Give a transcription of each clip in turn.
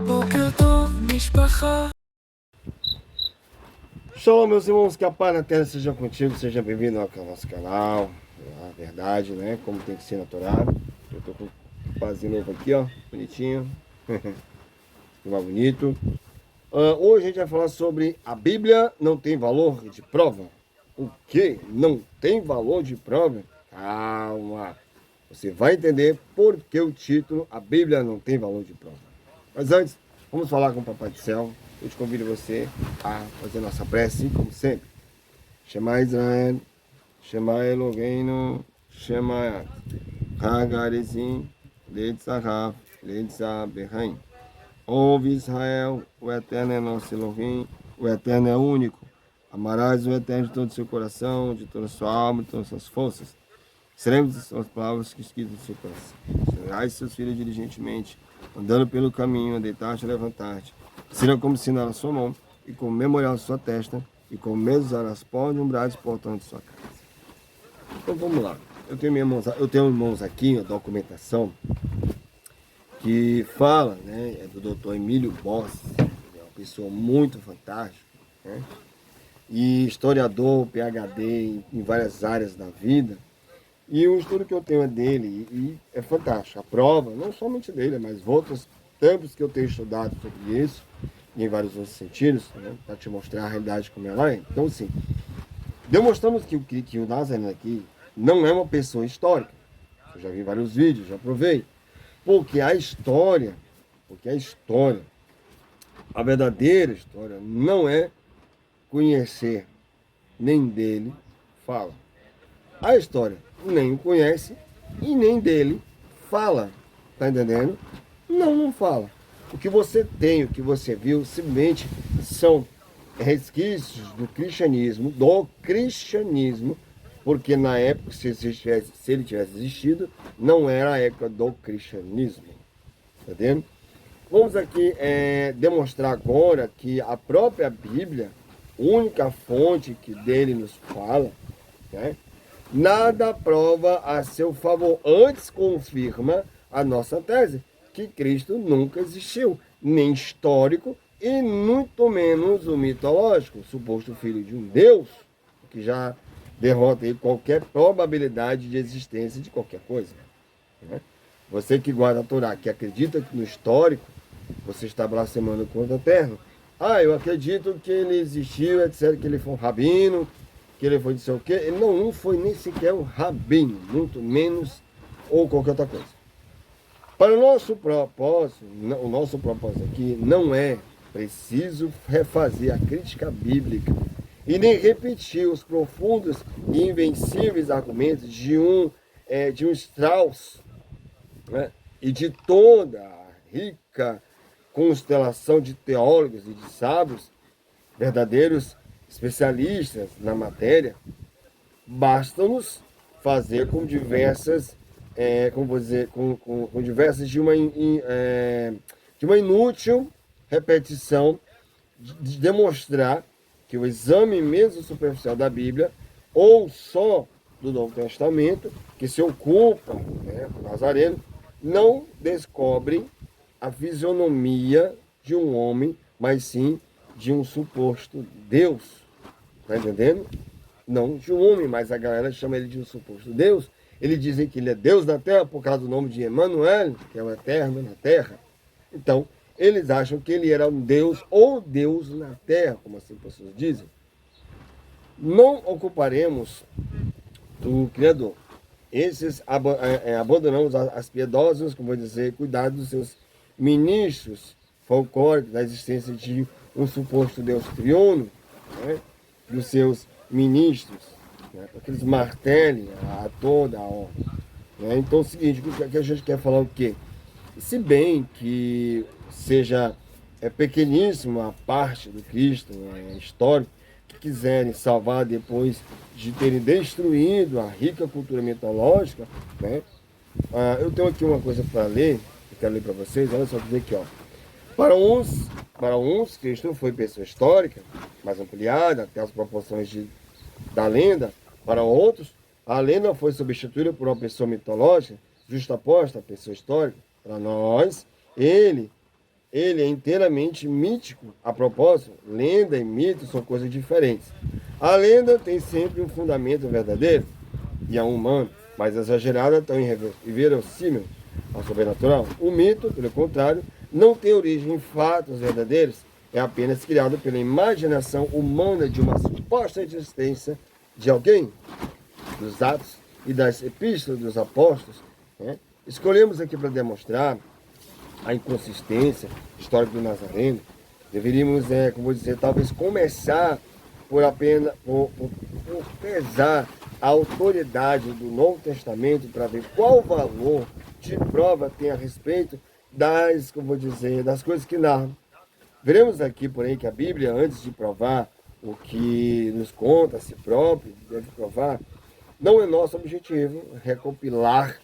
בוקר טוב, משפחה. Shalom, meus irmãos, que a paz na terra seja contigo, seja bem-vindo ao nosso canal. A verdade, né? Como tem que ser na Torá. Eu tô com um pazinho novo aqui, ó, bonitinho. Mais bonito. Hoje a gente vai falar sobre a Bíblia não tem valor de prova. O que? Não tem valor de prova? Calma. Você vai entender por que o título A Bíblia não tem valor de prova. Mas antes, vamos falar com o Papai do Céu. Eu te convido você a fazer nossa prece, como sempre. Shema Israel, Shema Eloheinu, Shema Hagarizim, Leitzahaf, Leitzah Behaim. Ouve Israel, o Eterno é nosso Elohim, o Eterno é único. Amarás o Eterno de todo o seu coração, de toda a sua alma, de todas as suas forças. Seremos as palavras que escritas no seu coração. Serás seus filhos diligentemente, andando pelo caminho, a deitar-te e levantar-te. Será como sinal na sua mão, e como memorial na sua testa, e como mesmo as portas, umbrados e portão de sua casa. Então vamos lá. Eu tenho em mãos aqui a documentação que fala, né, é do Dr. Emílio Bossi, é uma pessoa muito fantástica, né, e historiador, PhD em várias áreas da vida. E o estudo que eu tenho é dele, e é fantástico. A prova, não somente dele, mas outros tempos que eu tenho estudado sobre isso, e em vários outros sentidos, né, para te mostrar a realidade como ela é. Então, assim, demonstramos que o Nazareno aqui não é uma pessoa histórica. Eu já vi vários vídeos, já provei. Porque a história, a verdadeira história, não é conhecer, nem dele fala. A história nem o conhece e nem dele fala. Tá entendendo? Não fala. O que você tem, o que você viu, simplesmente são resquícios do cristianismo, porque na época, se ele tivesse existido, não era a época do cristianismo. Tá vendo? Vamos aqui demonstrar agora que a própria Bíblia, única fonte que dele nos fala, né, nada prova a seu favor, antes confirma a nossa tese, que Cristo nunca existiu, nem histórico e muito menos o mitológico, o suposto filho de um Deus, que já derrota aí qualquer probabilidade de existência de qualquer coisa. Né? Você que guarda a Torá, que acredita no histórico, você está blasfemando contra o Eterno. Ah, eu acredito que ele existiu, etc., que ele foi um rabino, que ele foi não sei o quê. Ele não foi nem sequer um rabino, muito menos ou qualquer outra coisa. Para o nosso propósito aqui não é preciso refazer a crítica bíblica e nem repetir os profundos e invencíveis argumentos de um Strauss, né, e de toda a rica constelação de teólogos e de sábios, verdadeiros especialistas na matéria. Basta-nos fazer com diversas, com diversas de uma inútil repetição de demonstrar que o exame mesmo superficial da Bíblia, ou só do Novo Testamento, que se ocupa, né, o Nazareno, não descobre a fisionomia de um homem, mas sim de um suposto Deus. Tá entendendo? Não de um homem, mas a galera chama ele de um suposto Deus. Eles dizem que ele é Deus na terra por causa do nome de Emmanuel, que é o Eterno na terra. Então, eles acham que ele era um Deus ou Deus na terra, como assim pessoas dizem. Não ocuparemos do Criador. Esses abandonamos as piedosas, como vou dizer, cuidado dos seus ministros folclóricos, da existência de um suposto Deus triuno, né, dos seus ministros, né, aqueles martelem a toda a hora. Né? Então é o seguinte, o que a gente quer falar o quê? Se bem que seja pequeníssima a parte do Cristo histórico, que quiserem salvar depois de terem destruído a rica cultura mitológica, né? Eu tenho aqui uma coisa para ler, que eu quero ler para vocês, olha só, dizer aqui, ó. Para uns, Cristo foi pessoa histórica, mais ampliada, até as proporções da lenda. Para outros, a lenda foi substituída por uma pessoa mitológica, justaposta à pessoa histórica. Para nós, ele ele é inteiramente mítico. A propósito, lenda e mito são coisas diferentes. A lenda tem sempre um fundamento verdadeiro e é humano, mas exagerada, tão inverossímil ao sobrenatural. O mito, pelo contrário, não tem origem em fatos verdadeiros, é apenas criado pela imaginação humana de uma suposta existência de alguém. Dos Atos e das Epístolas dos Apóstolos, né? Escolhemos aqui para demonstrar a inconsistência histórica do Nazareno. Deveríamos, como dizer, talvez começar por apenas por pesar a autoridade do Novo Testamento para ver qual valor de prova tem a respeito das, como vou dizer, das coisas que narram. Veremos aqui, porém, que a Bíblia, antes de provar o que nos conta a si próprio, deve provar, não é nosso objetivo recopilar,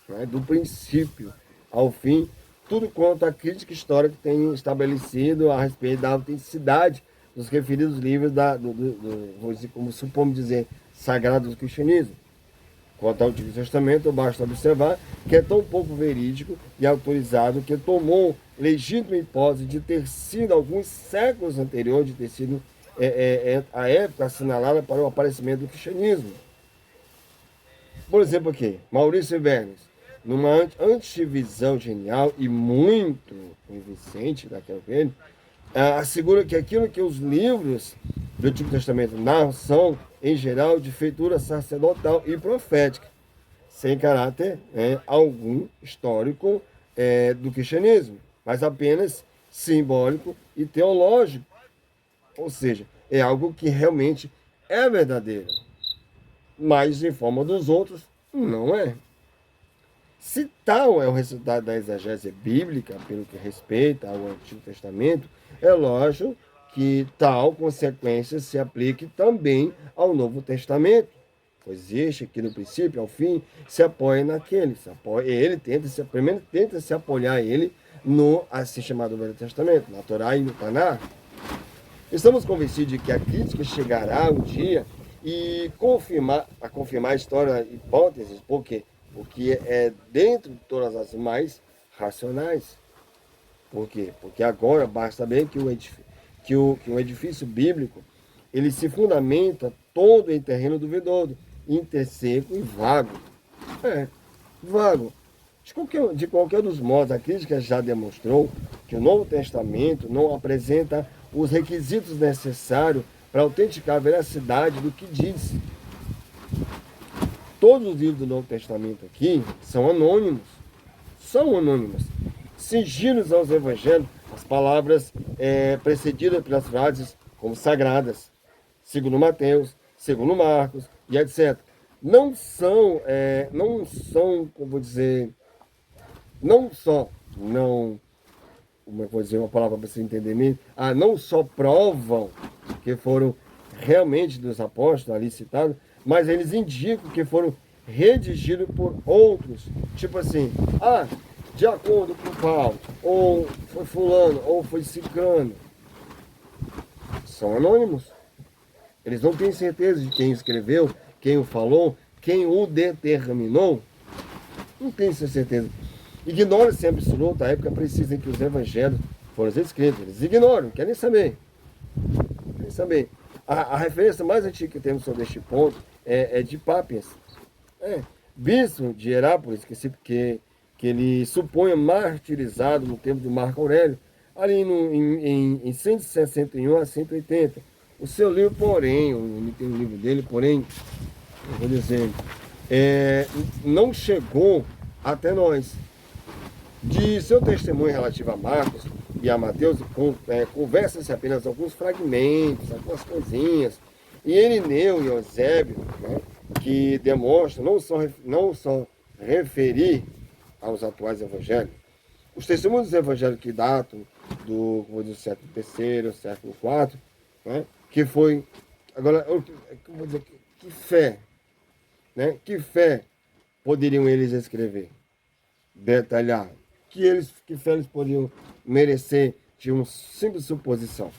né, do princípio ao fim tudo quanto a crítica histórica tem estabelecido a respeito da autenticidade dos referidos livros como supomos dizer, sagrados do cristianismo. Quanto ao Antigo Testamento, basta observar que é tão pouco verídico e autorizado que tomou legítima hipótese de ter sido alguns séculos anterior, de ter sido a época assinalada para o aparecimento do cristianismo. Por exemplo aqui, Maurício Vernes, numa antivisão genial e muito convincente daquela dele, assegura que aquilo que os livros do Antigo Testamento narram são, em geral, de feitura sacerdotal e profética, sem caráter algum histórico do cristianismo, mas apenas simbólico e teológico. Ou seja, é algo que realmente é verdadeiro, mas em forma dos outros, não é. Se tal é o resultado da exegese bíblica, pelo que respeita ao Antigo Testamento, é lógico que tal consequência se aplique também ao Novo Testamento, pois este, que no princípio, ao fim, se apoia naquele, primeiro tenta se apoiar ele no assim chamado Velho Testamento, na Torá e no Taná. Estamos convencidos de que a crítica chegará um dia e confirmar a história, hipóteses, porque o que é dentro de todas as mais racionais. Por quê? Porque agora basta saber que um edifício bíblico ele se fundamenta todo em terreno duvidoso, interseco e vago. Vago. De qualquer dos modos, a crítica já demonstrou que o Novo Testamento não apresenta os requisitos necessários para autenticar a veracidade do que diz. Todos os livros do Novo Testamento aqui são anônimos, singidos aos evangelhos, as palavras precedidas pelas frases como sagradas, segundo Mateus, segundo Marcos e etc. Não são, como vou dizer, como é que vou dizer uma palavra para você entender mesmo, não só provam que foram realmente dos apóstolos ali citados, mas eles indicam que foram redigidos por outros. Tipo assim, de acordo com Paulo, ou foi fulano, ou foi ciclano. São anônimos. Eles não têm certeza de quem escreveu, quem o falou, quem o determinou. Não tem essa certeza. Ignora-se em absoluto a época precisa em que os evangelhos foram escritos. Eles ignoram, querem saber. A referência mais antiga que temos sobre este ponto é de Pápias, bispo de Herápolis, que ele suponha martirizado no tempo de Marco Aurélio, ali em 161 a 180. O seu livro, porém, tem um livro dele, porém, eu vou dizer, não chegou até nós. De seu testemunho relativo a Marcos e a Mateus, conversa-se apenas alguns fragmentos, algumas coisinhas. E Irineu e Eusébio, né, que demonstram não só referir aos atuais evangelhos, os testemunhos dos evangelhos que datam do século III, século IV, né, que foi... Agora, eu vou dizer, que fé, né? Que fé poderiam eles escrever? Detalhar. Que fé eles poderiam merecer de uma simples suposição?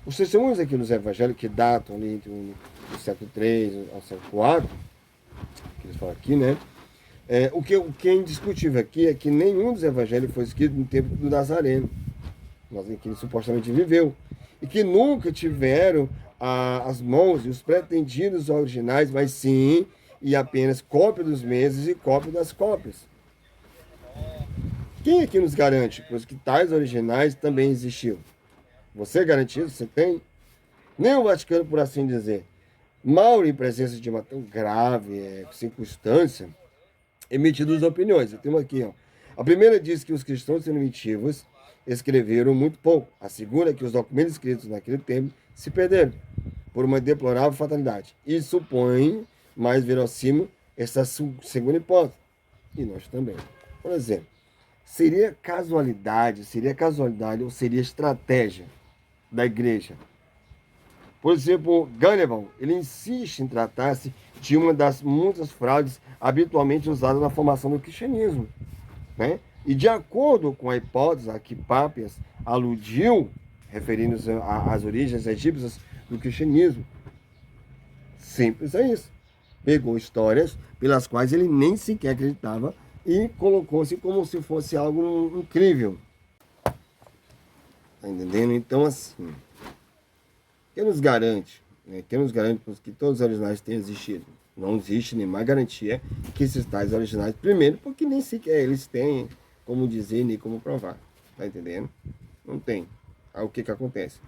Os testemunhos aqui nos evangelhos que datam ali do século III ao século IV, que eles falam aqui, né? O que é indiscutível aqui é que nenhum dos evangelhos foi escrito no tempo do Nazareno, em que ele supostamente viveu, e que nunca tiveram as mãos e os pretendidos originais, mas sim e apenas cópia dos meses e cópia das cópias. Quem aqui nos garante, pois, que tais originais também existiam? Você é garantido? Você tem? Nem o Vaticano, por assim dizer. Mal em presença de uma tão grave circunstância, emite duas opiniões. Temos aqui, ó. A primeira diz que os cristãos primitivos escreveram muito pouco. A segunda é que os documentos escritos naquele tempo se perderam por uma deplorável fatalidade. E supõe mais verossímil essa segunda hipótese. E nós também. Por exemplo, seria casualidade ou seria estratégia da igreja? Por exemplo, Ganneval, ele insiste em tratar-se de uma das muitas fraudes habitualmente usadas na formação do cristianismo, né? E de acordo com a hipótese a que Pápias aludiu, referindo-se às origens egípcias do cristianismo, simples é isso. Pegou histórias pelas quais ele nem sequer acreditava e colocou-se como se fosse algo incrível. Tá entendendo? Então, assim, quem nos garante, né? Quem nos garante que todos os originais tenham existido? Não existe nenhuma garantia que esses tais originais, primeiro, porque nem sequer eles têm como dizer nem como provar. Tá entendendo? Não tem. Aí o que que acontece?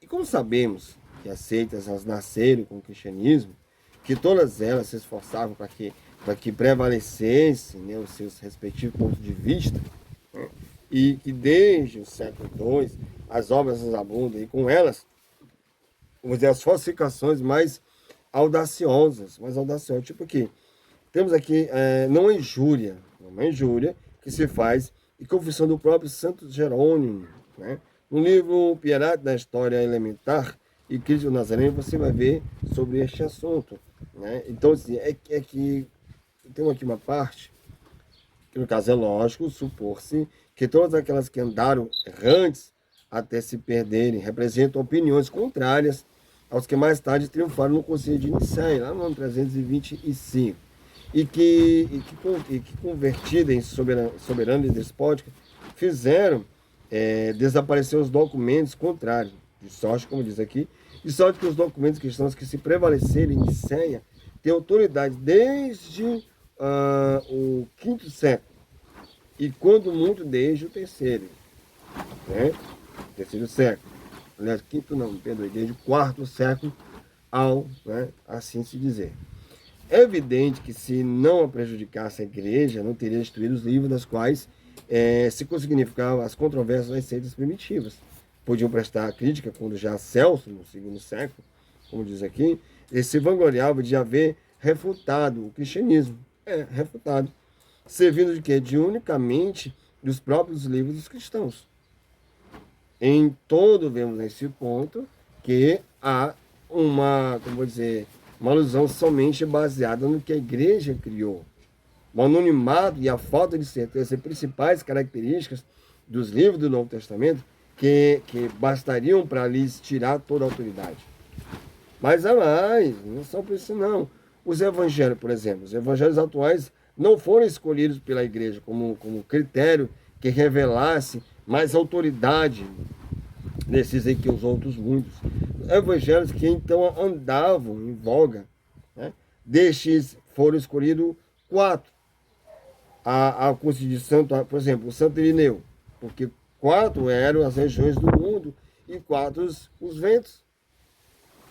E como sabemos que as seitas elas nasceram com o cristianismo, que todas elas se esforçavam para que prevalecessem, né, os seus respectivos pontos de vista, né, e que desde o século II as obras abundam, e com elas, vamos dizer, as falsificações mais audaciosas, tipo que temos aqui, não é injúria que se faz, e confissão do próprio Santo Jerônimo, né? No livro Piedade da História Elementar e Cristo Nazareno, você vai ver sobre este assunto, né? Então, assim, é que tem aqui uma parte, que no caso é lógico, supor-se que todas aquelas que andaram errantes até se perderem representam opiniões contrárias aos que mais tarde triunfaram no Concílio de Nicéia, lá no ano 325, e que convertida em soberana e despótica, fizeram desaparecer os documentos contrários, de sorte, como diz aqui, de sorte que os documentos cristãos que se prevalecerem em Nicéia têm autoridade desde o quinto século, e quando muito desde o terceiro, né? Terceiro século. Aliás, quinto não, perdoe, desde o quarto século né, assim se dizer. É evidente que se não prejudicasse a igreja, não teria destruído os livros das quais se consignificavam as controvérsias das seitas primitivas. Podiam prestar crítica quando já Celso, no segundo século, como diz aqui, ele se vangloriava de haver refutado o cristianismo. Refutado. Servindo de quê? De unicamente dos próprios livros dos cristãos. Em todo vemos nesse ponto que há uma alusão somente baseada no que a igreja criou. O anonimato e a falta de certeza são principais características dos livros do Novo Testamento que bastariam para lhes tirar toda a autoridade. Mas há mais, não só por isso não. Os evangelhos, por exemplo, os evangelhos atuais não foram escolhidos pela igreja como critério que revelasse mais autoridade desses aí que os outros muitos. Evangelhos que então andavam em voga, né? Destes foram escolhidos 4. A Concílio de Santo, por exemplo, o Santo Irineu, porque 4 eram as regiões do mundo e 4 os ventos,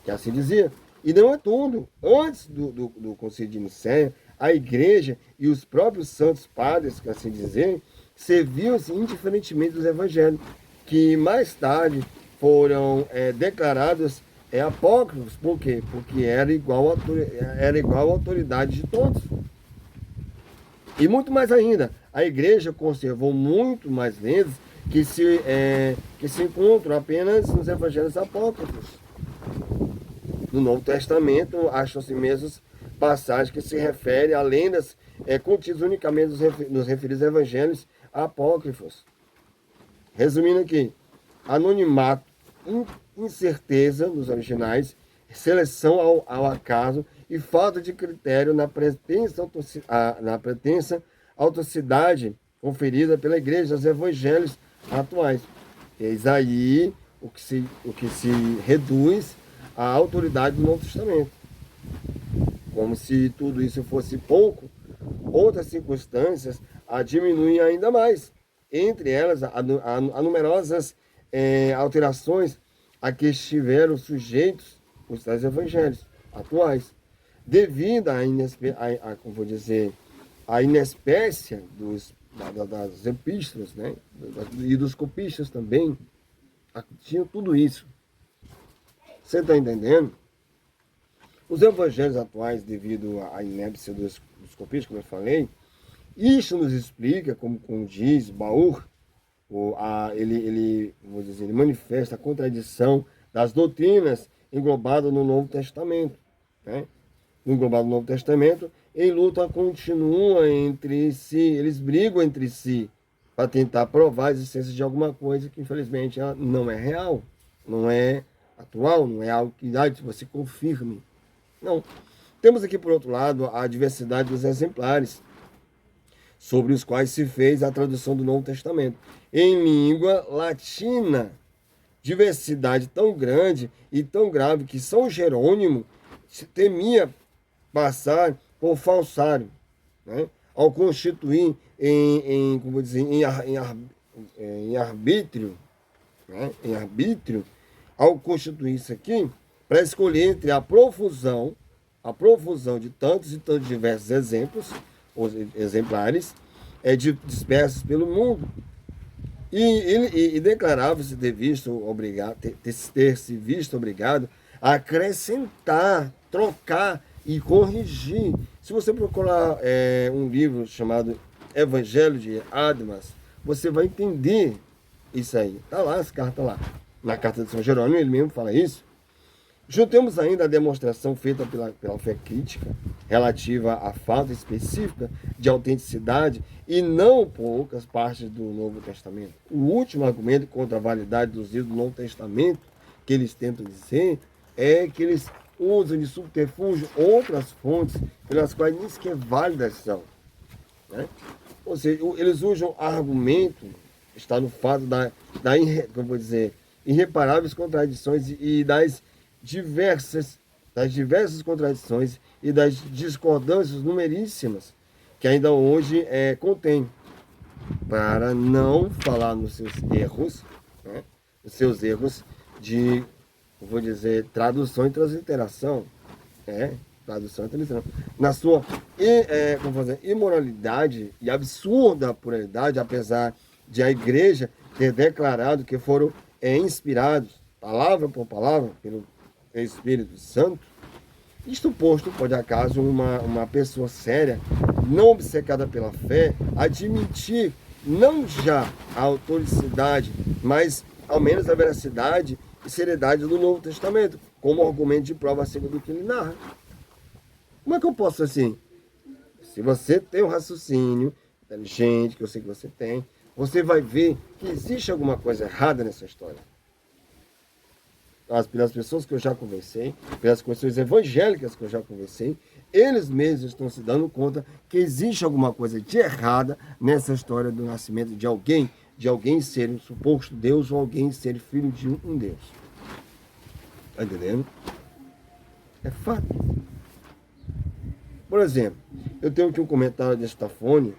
que assim dizia. E não é tudo. Antes do Concílio de Nicéia, a igreja e os próprios santos padres, que assim dizer, serviam-se indiferentemente dos evangelhos, que mais tarde foram declarados apócrifos. Por quê? Porque era igual a autoridade de todos. E muito mais ainda, a igreja conservou muito mais lendas que se encontram apenas nos evangelhos apócrifos. No Novo Testamento, acham-se mesmos passagens que se referem a lendas contidas unicamente nos referidos evangelhos apócrifos. Resumindo aqui, anonimato, incerteza nos originais, seleção ao acaso e falta de critério na pretensa autenticidade conferida pela igreja aos evangelhos atuais. Eis aí o que se reduz à autoridade do Novo Testamento. Como se tudo isso fosse pouco, outras circunstâncias a diminuem ainda mais. Entre elas, há numerosas alterações a que estiveram sujeitos os tais evangelhos atuais, devido como vou dizer, à inespécie das epístolas, né? E dos copistas também, tinha tudo isso. Você está entendendo? Os evangelhos atuais, devido à inépcia dos copistas, como eu falei, isso nos explica, como diz Baur, ele manifesta a contradição das doutrinas englobadas no Novo Testamento. Né? Englobado no Novo Testamento, em luta continua entre si, eles brigam entre si para tentar provar a existência de alguma coisa que, infelizmente, não é real, não é atual, não é algo que você confirme. Não. Temos aqui, por outro lado, a diversidade dos exemplares sobre os quais se fez a tradução do Novo Testamento. Em língua latina, diversidade tão grande e tão grave que São Jerônimo temia passar por falsário, né? Ao constituir em arbítrio, né? Em arbítrio, ao constituir isso aqui, para escolher entre a profusão de tantos e tantos diversos exemplares dispersos pelo mundo. E declarava-se ter se visto obrigado a acrescentar, trocar e corrigir. Se você procurar um livro chamado Evangelho de Admas, você vai entender isso aí. Está lá as cartas lá. Na carta de São Jerônimo, ele mesmo fala isso. Juntemos ainda a demonstração feita pela fé crítica, relativa à falta específica de autenticidade e não poucas partes do Novo Testamento. O último argumento contra a validade dos livros do Novo Testamento, que eles tentam dizer, é que eles usam de subterfúgio outras fontes pelas quais nem sequer válidas são. Né? Ou seja, eles usam argumento, está no fato como vou dizer, irreparáveis contradições e das diversas contradições e das discordâncias numeríssimas que ainda hoje contém, para não falar nos seus erros, né? Os seus erros de, vou dizer, tradução e transliteração, tradução e transliteração, na sua imoralidade e absurda pluralidade, apesar de a igreja ter declarado que foram inspirados, palavra por palavra, pelo Espírito Santo. Isto posto, por acaso, uma pessoa séria, não obcecada pela fé, admitir não já a autoricidade, mas ao menos a veracidade e seriedade do Novo Testamento, como argumento de prova acerca do que ele narra. Como é que eu posso assim? Se você tem um raciocínio inteligente, que eu sei que você tem, você vai ver que existe alguma coisa errada nessa história. Pelas pessoas que eu já conversei, pelas questões evangélicas que eu já conversei, eles mesmos estão se dando conta que existe alguma coisa de errada nessa história do nascimento de alguém ser um suposto Deus ou alguém ser filho de um Deus. Está entendendo? É fato. Por exemplo, eu tenho aqui um comentário de Estafônio,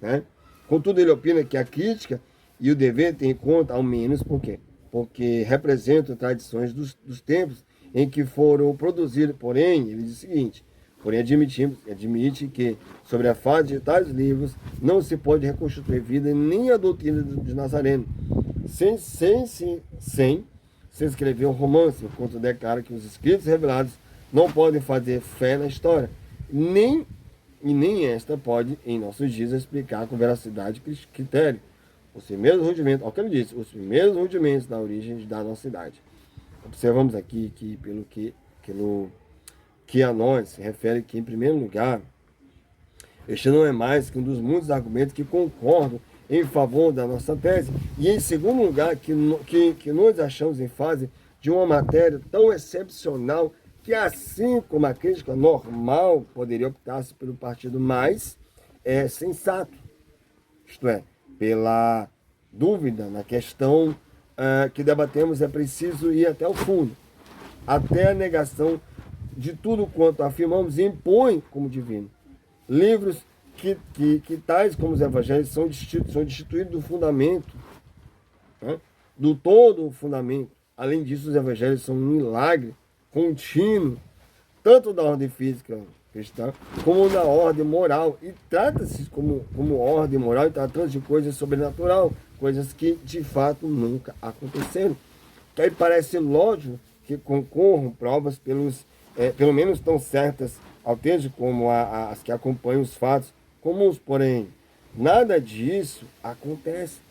né? Contudo, ele opina que a crítica e o dever tem em conta, ao menos, por quê? Porque representam tradições dos tempos em que foram produzidos. Porém, ele diz o seguinte: porém, admite que, sobre a fase de tais livros, não se pode reconstituir vida nem a doutrina de Nazareno, sem se escrever um romance, enquanto declara que os escritos revelados não podem fazer fé na história, nem esta pode, em nossos dias, explicar com veracidade e critério os primeiros rudimentos, ao que ele disse, os primeiros rudimentos da origem da nossa idade. Observamos aqui que, pelo que a nós se refere que, em primeiro lugar, este não é mais que um dos muitos argumentos que concordam em favor da nossa tese, e em segundo lugar, que nós achamos em fase de uma matéria tão excepcional que, assim como a crítica normal poderia optar-se pelo partido mais sensato, isto é, pela dúvida na questão que debatemos, é preciso ir até o fundo, até a negação de tudo quanto afirmamos e impõe como divino. Livros que tais como os evangelhos são destituídos do fundamento, né? Do todo o fundamento. Além disso, os evangelhos são um milagre contínuo, tanto da ordem física cristã, como da ordem moral. E trata-se como ordem moral e tratando de coisas sobrenatural, coisas que de fato nunca aconteceram. Que aí parece lógico que concorram provas pelo menos tão certas ao texto como as que acompanham os fatos comuns, porém, nada disso acontece.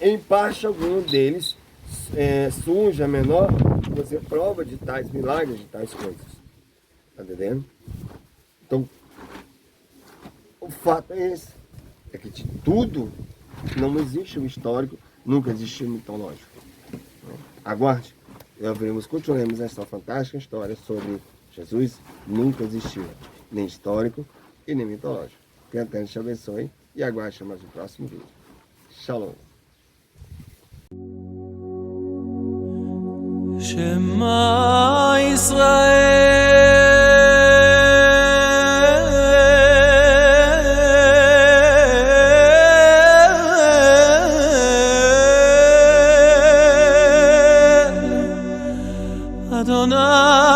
Em parte algum deles surge a menor você prova de tais milagres, de tais coisas. Está entendendo? Então, o fato é esse. É que de tudo não existe um histórico, nunca existiu um mitológico. Aguarde. Continuaremos esta fantástica história sobre Jesus. Nunca existiu nem histórico e nem mitológico. Que Deus te abençoe e aguarde mais o próximo vídeo. Shalom. Shema Israel Adonai